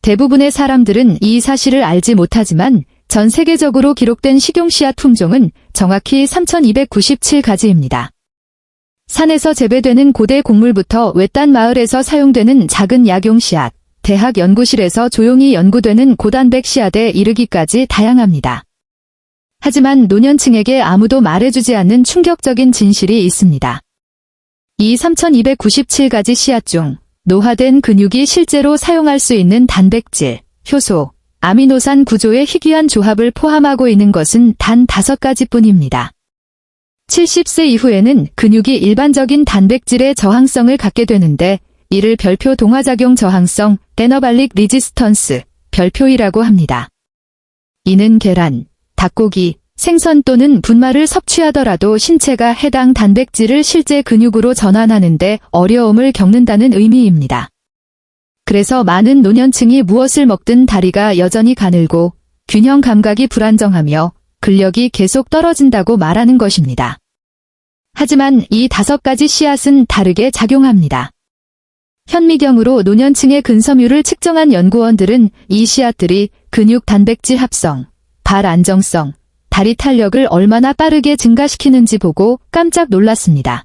대부분의 사람들은 이 사실을 알지 못하지만 전 세계적으로 기록된 식용씨앗 품종은 정확히 3297가지입니다. 산에서 재배되는 고대 곡물부터 외딴 마을에서 사용되는 작은 약용씨앗, 대학 연구실에서 조용히 연구되는 고단백 씨앗에 이르기까지 다양합니다. 하지만 노년층에게 아무도 말해주지 않는 충격적인 진실이 있습니다. 이 3297가지 씨앗 중 노화된 근육이 실제로 사용할 수 있는 단백질, 효소, 아미노산 구조의 희귀한 조합을 포함하고 있는 것은 단 5가지뿐입니다. 70세 이후에는 근육이 일반적인 단백질의 저항성을 갖게 되는데 이를 별표 동화작용 저항성, 에너발릭 리지스턴스, 별표이라고 합니다. 이는 계란, 닭고기, 생선 또는 분말을 섭취하더라도 신체가 해당 단백질을 실제 근육으로 전환하는데 어려움을 겪는다는 의미입니다. 그래서 많은 노년층이 무엇을 먹든 다리가 여전히 가늘고 균형 감각이 불안정하며 근력이 계속 떨어진다고 말하는 것입니다. 하지만 이 5가지 씨앗은 다르게 작용합니다. 현미경으로 노년층의 근섬유를 측정한 연구원들은 이 씨앗들이 근육 단백질 합성, 발 안정성, 다리 탄력을 얼마나 빠르게 증가시키는지 보고 깜짝 놀랐습니다.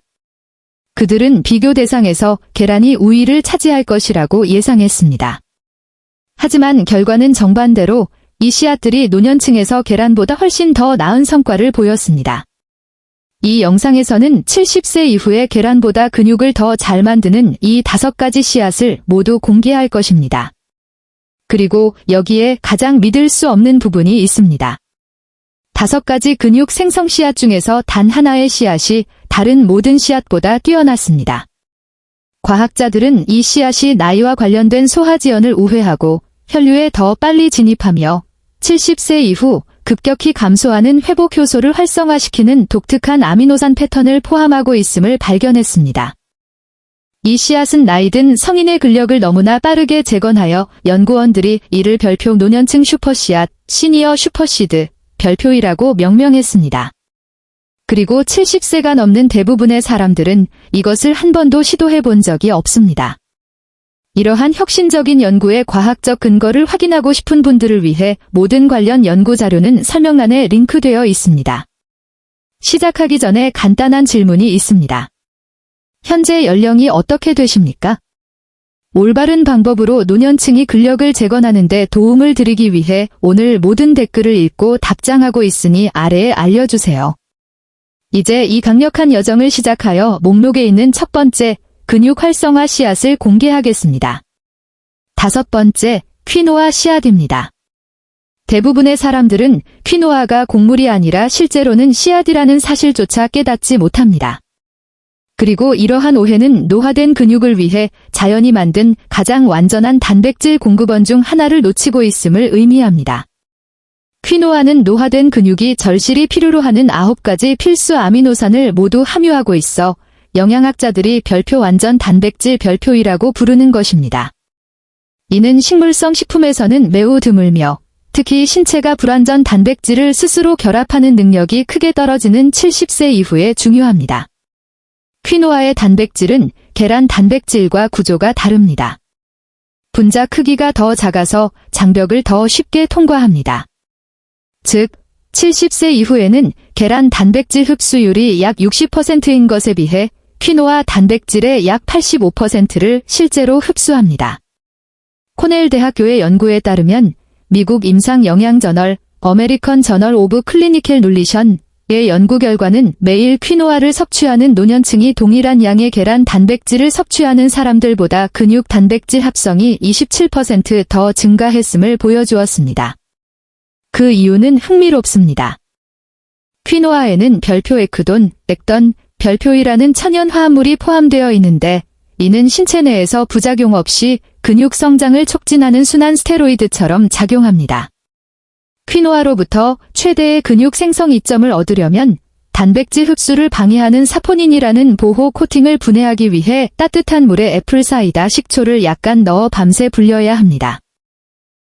그들은 비교 대상에서 계란이 우위를 차지할 것이라고 예상했습니다. 하지만 결과는 정반대로 이 씨앗들이 노년층에서 계란보다 훨씬 더 나은 성과를 보였습니다. 이 영상에서는 70세 이후에 계란보다 근육을 더 잘 만드는 이 5가지 씨앗을 모두 공개할 것입니다. 그리고 여기에 가장 믿을 수 없는 부분이 있습니다. 5가지 근육 생성 씨앗 중에서 단 하나의 씨앗이 다른 모든 씨앗보다 뛰어났습니다. 과학자들은 이 씨앗이 나이와 관련된 소화지연을 우회하고 혈류에 더 빨리 진입하며 70세 이후 급격히 감소하는 회복 효소를 활성화시키는 독특한 아미노산 패턴을 포함하고 있음을 발견했습니다. 이 씨앗은 나이든 성인의 근력을 너무나 빠르게 재건하여 연구원들이 이를 별표 노년층 슈퍼씨앗, 시니어 슈퍼시드, 별표이라고 명명했습니다. 그리고 70세가 넘는 대부분의 사람들은 이것을 한 번도 시도해 본 적이 없습니다. 이러한 혁신적인 연구의 과학적 근거를 확인하고 싶은 분들을 위해 모든 관련 연구 자료는 설명란에 링크되어 있습니다. 시작하기 전에 간단한 질문이 있습니다. 현재 연령이 어떻게 되십니까? 올바른 방법으로 노년층이 근력을 재건하는 데 도움을 드리기 위해 오늘 모든 댓글을 읽고 답장하고 있으니 아래에 알려주세요. 이제 이 강력한 여정을 시작하여 목록에 있는 첫 번째 근육 활성화 씨앗을 공개하겠습니다. 5번째, 퀴노아 씨앗입니다. 대부분의 사람들은 퀴노아가 곡물이 아니라 실제로는 씨앗이라는 사실조차 깨닫지 못합니다. 그리고 이러한 오해는 노화된 근육을 위해 자연이 만든 가장 완전한 단백질 공급원 중 하나를 놓치고 있음을 의미합니다. 퀴노아는 노화된 근육이 절실히 필요로 하는 9가지 필수 아미노산을 모두 함유하고 있어 영양학자들이 별표 완전 단백질 별표이라고 부르는 것입니다. 이는 식물성 식품에서는 매우 드물며 특히 신체가 불완전 단백질을 스스로 결합하는 능력이 크게 떨어지는 70세 이후에 중요합니다. 퀴노아의 단백질은 계란 단백질과 구조가 다릅니다. 분자 크기가 더 작아서 장벽을 더 쉽게 통과합니다. 즉, 70세 이후에는 계란 단백질 흡수율이 약 60%인 것에 비해 퀴노아 단백질의 약 85%를 실제로 흡수합니다. 코넬 대학교의 연구에 따르면 미국 임상영양저널 어메리컨 저널 오브 클리니컬 눌리션의 연구 결과는 매일 퀴노아를 섭취하는 노년층이 동일한 양의 계란 단백질을 섭취하는 사람들보다 근육 단백질 합성이 27% 더 증가했음을 보여주었습니다. 그 이유는 흥미롭습니다. 퀴노아에는 별표 에크돈, 액던, 별표이라는 천연 화합물이 포함되어 있는데 이는 신체 내에서 부작용 없이 근육 성장을 촉진하는 순환 스테로이드처럼 작용합니다. 퀴노아로부터 최대의 근육 생성 이점을 얻으려면 단백질 흡수를 방해하는 사포닌이라는 보호 코팅을 분해하기 위해 따뜻한 물에 애플사이다 식초를 약간 넣어 밤새 불려야 합니다.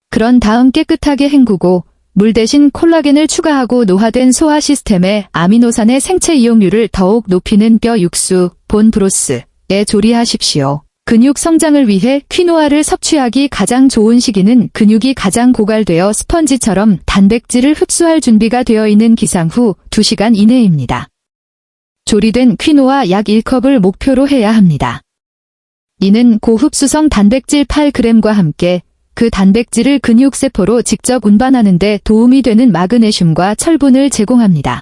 그런 다음 깨끗하게 헹구고 물 대신 콜라겐을 추가하고 노화된 소화 시스템에 아미노산의 생체 이용률을 더욱 높이는 뼈 육수, 본 브로스에 조리하십시오. 근육 성장을 위해 퀴노아를 섭취하기 가장 좋은 시기는 근육이 가장 고갈되어 스펀지처럼 단백질을 흡수할 준비가 되어 있는 기상 후 2시간 이내입니다. 조리된 퀴노아 약 1컵을 목표로 해야 합니다. 이는 고흡수성 단백질 8g과 함께 그 단백질을 근육세포로 직접 운반하는 데 도움이 되는 마그네슘과 철분을 제공합니다.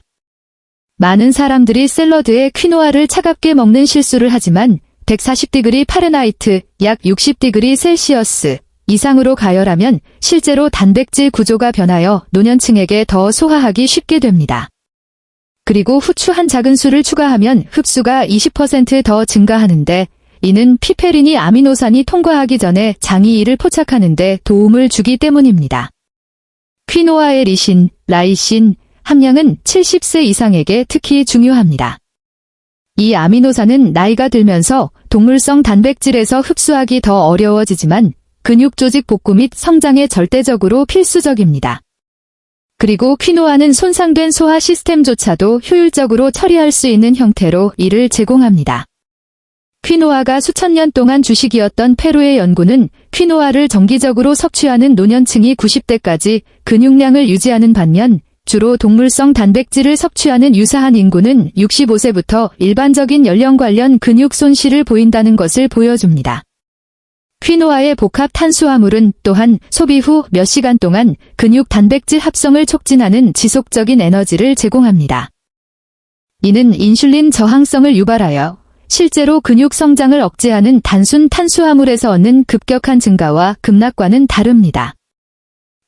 많은 사람들이 샐러드에 퀴노아를 차갑게 먹는 실수를 하지만 140°C 파렌하이트 약 60°C 이상으로 가열하면 실제로 단백질 구조가 변하여 노년층에게 더 소화하기 쉽게 됩니다. 그리고 후추 한 작은술을 추가하면 흡수가 20% 증가하는데 이는 피페린이 아미노산이 통과하기 전에 장이 이를 포착하는 데 도움을 주기 때문입니다. 퀴노아의 리신, 라이신 함량은 70세 이상에게 특히 중요합니다. 이 아미노산은 나이가 들면서 동물성 단백질에서 흡수하기 더 어려워지지만 근육 조직 복구 및 성장에 절대적으로 필수적입니다. 그리고 퀴노아는 손상된 소화 시스템조차도 효율적으로 처리할 수 있는 형태로 이를 제공합니다. 퀴노아가 수천 년 동안 주식이었던 페루의 연구는 퀴노아를 정기적으로 섭취하는 노년층이 90대까지 근육량을 유지하는 반면 주로 동물성 단백질을 섭취하는 유사한 인구는 65세부터 일반적인 연령 관련 근육 손실을 보인다는 것을 보여줍니다. 퀴노아의 복합 탄수화물은 또한 소비 후 몇 시간 동안 근육 단백질 합성을 촉진하는 지속적인 에너지를 제공합니다. 이는 인슐린 저항성을 유발하여 실제로 근육 성장을 억제하는 단순 탄수화물에서 얻는 급격한 증가와 급락과는 다릅니다.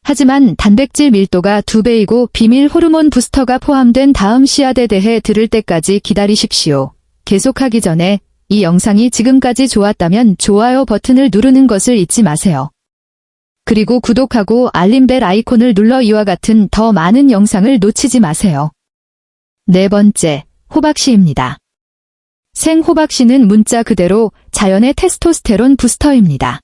하지만 단백질 밀도가 2배이고 비밀 호르몬 부스터가 포함된 다음 씨앗에 대해 들을 때까지 기다리십시오. 계속하기 전에 이 영상이 지금까지 좋았다면 좋아요 버튼을 누르는 것을 잊지 마세요. 그리고 구독하고 알림벨 아이콘을 눌러 이와 같은 더 많은 영상을 놓치지 마세요. 네 번째, 호박씨입니다. 생호박씨는 문자 그대로 자연의 테스토스테론 부스터입니다.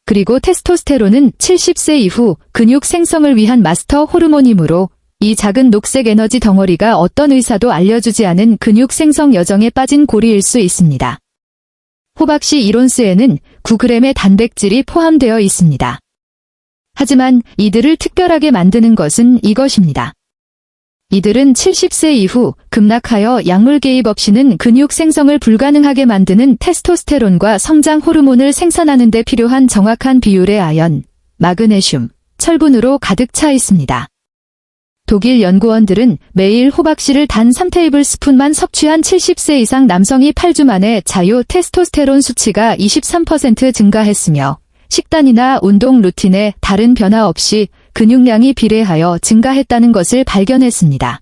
그리고 테스토스테론은 70세 이후 근육 생성을 위한 마스터 호르몬이므로 이 작은 녹색 에너지 덩어리가 어떤 의사도 알려주지 않은 근육 생성 여정에 빠진 고리일 수 있습니다. 호박씨 1온스에는 9g의 단백질이 포함되어 있습니다. 하지만 이들을 특별하게 만드는 것은 이것입니다. 이들은 70세 이후 급락하여 약물 개입 없이는 근육 생성을 불가능하게 만드는 테스토스테론과 성장 호르몬을 생산하는 데 필요한 정확한 비율의 아연, 마그네슘, 철분으로 가득 차 있습니다. 독일 연구원들은 매일 호박씨를 단 3테이블스푼만 섭취한 70세 이상 남성이 8주 만에 자유 테스토스테론 수치가 23% 증가했으며 식단이나 운동 루틴에 다른 변화 없이 근육량이 비례하여 증가했다는 것을 발견했습니다.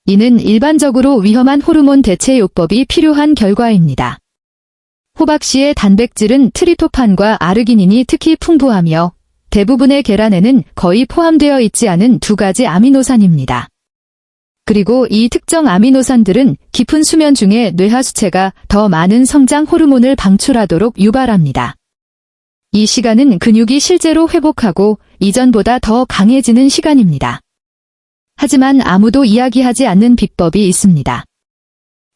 이는 일반적으로 위험한 호르몬 대체 요법이 필요한 결과입니다. 호박씨의 단백질은 트리토판과 아르기닌이 특히 풍부하며 대부분의 계란에는 거의 포함되어 있지 않은 두 가지 아미노산입니다. 그리고 이 특정 아미노산들은 깊은 수면 중에 뇌하수체가 더 많은 성장 호르몬을 방출하도록 유발합니다. 이 시간은 근육이 실제로 회복하고 이전보다 더 강해지는 시간입니다. 하지만 아무도 이야기하지 않는 비법이 있습니다.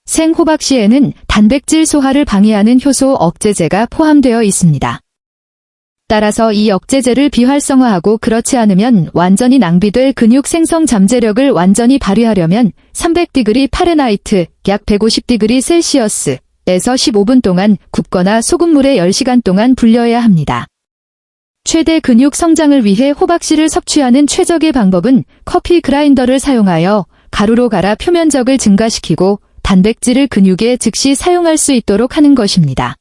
생호박씨에는 단백질 소화를 방해하는 효소 억제제가 포함되어 있습니다. 따라서 이 억제제를 비활성화하고 그렇지 않으면 완전히 낭비될 근육 생성 잠재력을 완전히 발휘하려면 300°C 파렌하이트 약 150°C 에서 15분 동안 굽거나 소금물에 10시간 동안 불려야 합니다. 최대 근육 성장을 위해 호박씨를 섭취하는 최적의 방법은 커피 그라인더를 사용하여 가루로 갈아 표면적을 증가시키고 단백질을 근육에 즉시 사용할 수 있도록 하는 것입니다.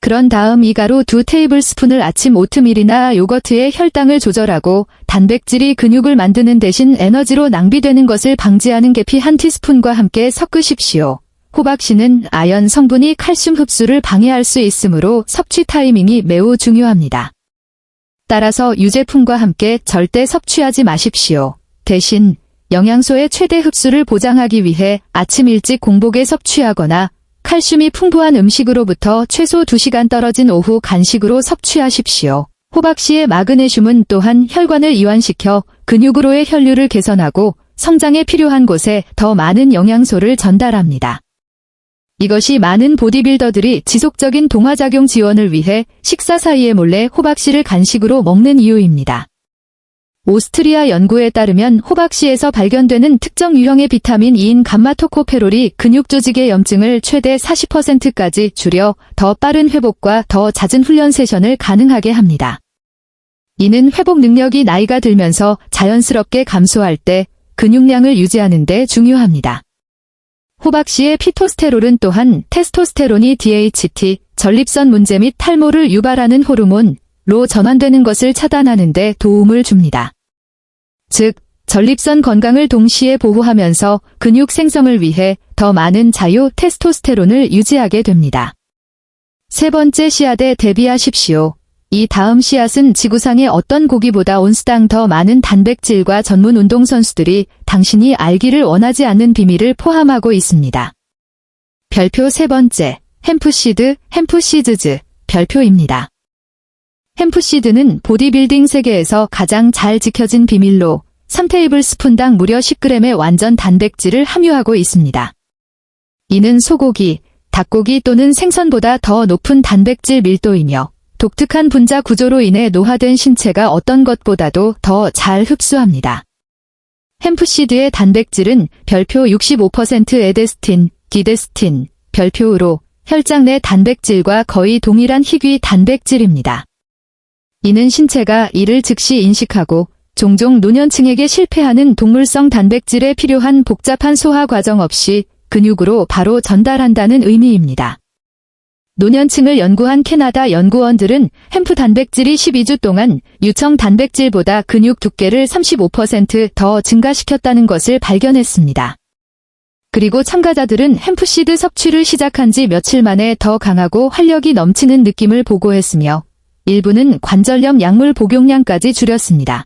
그런 다음 이 가루 2테이블스푼을 아침 오트밀이나 요거트에 혈당을 조절하고 단백질이 근육을 만드는 대신 에너지로 낭비되는 것을 방지하는 계피 1티스푼과 함께 섞으십시오. 호박씨는 아연 성분이 칼슘 흡수를 방해할 수 있으므로 섭취 타이밍이 매우 중요합니다. 따라서 유제품과 함께 절대 섭취하지 마십시오. 대신 영양소의 최대 흡수를 보장하기 위해 아침 일찍 공복에 섭취하거나 칼슘이 풍부한 음식으로부터 최소 2시간 떨어진 오후 간식으로 섭취하십시오. 호박씨의 마그네슘은 또한 혈관을 이완시켜 근육으로의 혈류를 개선하고 성장에 필요한 곳에 더 많은 영양소를 전달합니다. 이것이 많은 보디빌더들이 지속적인 동화작용 지원을 위해 식사 사이에 몰래 호박씨를 간식으로 먹는 이유입니다. 오스트리아 연구에 따르면 호박씨에서 발견되는 특정 유형의 비타민 E인 감마토코페롤이 근육 조직의 염증을 최대 40%까지 줄여 더 빠른 회복과 더 잦은 훈련 세션을 가능하게 합니다. 이는 회복 능력이 나이가 들면서 자연스럽게 감소할 때 근육량을 유지하는 데 중요합니다. 호박씨의 피토스테롤은 또한 테스토스테론이 DHT, 전립선 문제 및 탈모를 유발하는 호르몬로 전환되는 것을 차단하는 데 도움을 줍니다. 즉, 전립선 건강을 동시에 보호하면서 근육 생성을 위해 더 많은 자유 테스토스테론을 유지하게 됩니다. 세 번째 씨앗에 대비하십시오. 이 다음 씨앗은 지구상의 어떤 고기보다 온스당 더 많은 단백질과 전문 운동선수들이 당신이 알기를 원하지 않는 비밀을 포함하고 있습니다. 별표 세 번째, 햄프시드즈, 별표입니다. 햄프시드는 보디빌딩 세계에서 가장 잘 지켜진 비밀로 3테이블스푼당 무려 10g의 완전 단백질을 함유하고 있습니다. 이는 소고기, 닭고기 또는 생선보다 더 높은 단백질 밀도이며 독특한 분자 구조로 인해 노화된 신체가 어떤 것보다도 더 잘 흡수합니다. 햄프시드의 단백질은 별표 65% 에데스틴, 디데스틴, 별표로 혈장 내 단백질과 거의 동일한 희귀 단백질입니다. 이는 신체가 이를 즉시 인식하고 종종 노년층에게 실패하는 동물성 단백질에 필요한 복잡한 소화 과정 없이 근육으로 바로 전달한다는 의미입니다. 노년층을 연구한 캐나다 연구원들은 햄프 단백질이 12주 동안 유청 단백질보다 근육 두께를 35% 더 증가시켰다는 것을 발견했습니다. 그리고 참가자들은 햄프시드 섭취를 시작한 지 며칠 만에 더 강하고 활력이 넘치는 느낌을 보고했으며 일부는 관절염 약물 복용량까지 줄였습니다.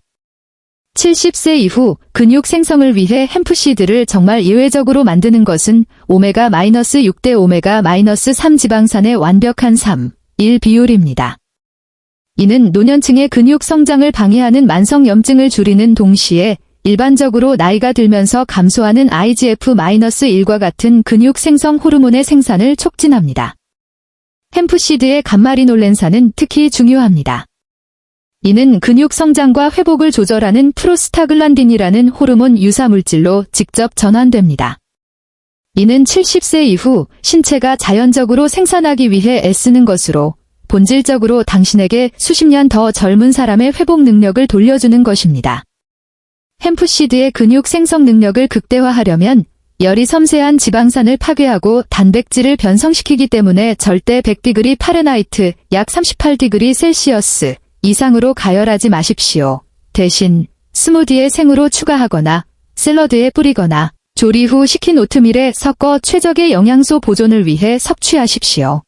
70세 이후 근육 생성을 위해 햄프시드를 정말 예외적으로 만드는 것은 오메가-6대 오메가-3 지방산의 완벽한 3:1 비율입니다. 이는 노년층의 근육 성장을 방해하는 만성염증을 줄이는 동시에 일반적으로 나이가 들면서 감소하는 IGF-1과 같은 근육 생성 호르몬의 생산을 촉진합니다. 햄프시드의 감마리놀렌산은 특히 중요합니다. 이는 근육 성장과 회복을 조절하는 프로스타글란딘이라는 호르몬 유사 물질로 직접 전환됩니다. 이는 70세 이후 신체가 자연적으로 생산하기 위해 애쓰는 것으로 본질적으로 당신에게 수십 년 더 젊은 사람의 회복 능력을 돌려주는 것입니다. 햄프시드의 근육 생성 능력을 극대화하려면 열이 섬세한 지방산을 파괴하고 단백질을 변성시키기 때문에 절대 100°C 파레나이트 약 38°C 이상으로 가열하지 마십시오. 대신 스무디에 생으로 추가하거나 샐러드에 뿌리거나 조리 후 식힌 오트밀에 섞어 최적의 영양소 보존을 위해 섭취하십시오.